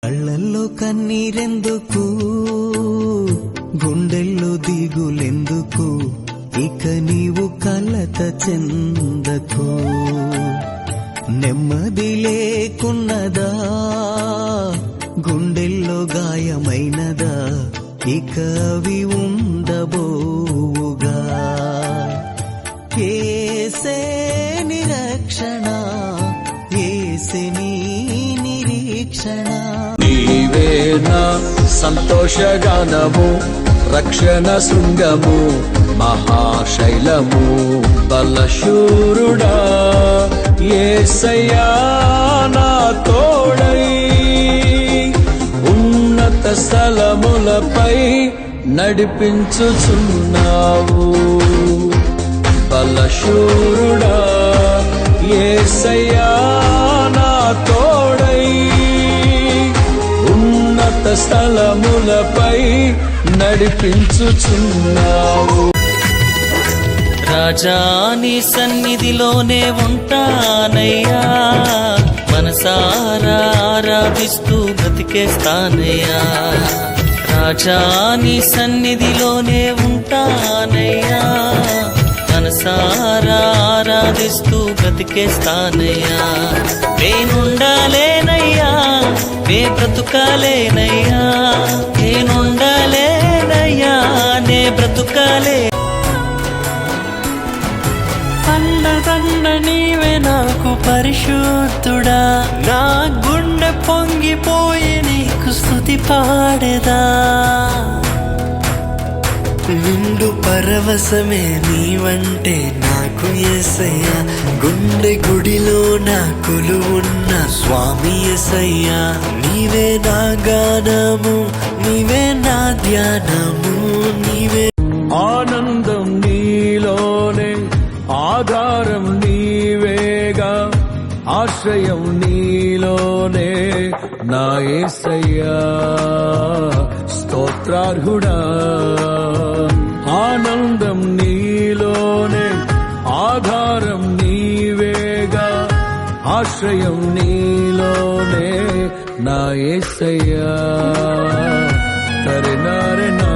కళ్ళల్లో కన్నీరెందుకు, గుండెల్లో దిగులెందుకు, ఇక నీవు కలత చెందకు. నెమ్మది లేకున్నదా, గుండెల్లో గాయమైనదా, ఇక అవి ఉండబోవుగా. ఏసే నిరక్షణ, ఏసే నీ నిరీక్షణ. నీవే నా సంతోషగానము, రక్షణ శృంగము, మహాశైలము, బలశూరుడా యేసయ్యా నా తోడై. ఉన్నత స్థలములపై నడిపించుచున్నావు, బలశూరుడా యేసయ్యా నా తోడై. ఉన్నత స్థలములపై నడిపించుచున్నావు. రాజా నీ సన్నిధిలోనే ఉంటానయ్యా, మనసారా ఆరాధిస్తూ బ్రతికేస్తానయ్యా. రాజా నీ సన్నిధిలోనే ఉంటానయ్యా, మనసారా ఆరాధిస్తూ బ్రతికేస్తానయ్యా. నేనుండాలేనయ్యా, నే బ్రతుకాలేనయ్యా, నేనుండాలేనయ్యా, నే బ్రతుకాలే. అండదండ నీవే నాకు పరిశుద్ధుడా, నా గుండె పొంగిపోయి నీకు స్తుతి పాడేదా. నిండు పరవశమే నీవంటే నాకు యేసయ్యా, గుండె గుడిలో నా కొలువున్న స్వామి యేసయ్యా. నీవే నా గానము, నీవే నా ధ్యానము, నీవే. ఆనందం నీలోనే, ఆధారం నీవేగా, ఆశ్రయం నీలోనే నా యేసయ్యా. స్తోత్రార్హుడా, ఆనందం నీలోనే, ఆధారం నీవేగా, ఆశ్రయం నీలోనే నా యేసయ్యా. తరెనారెనా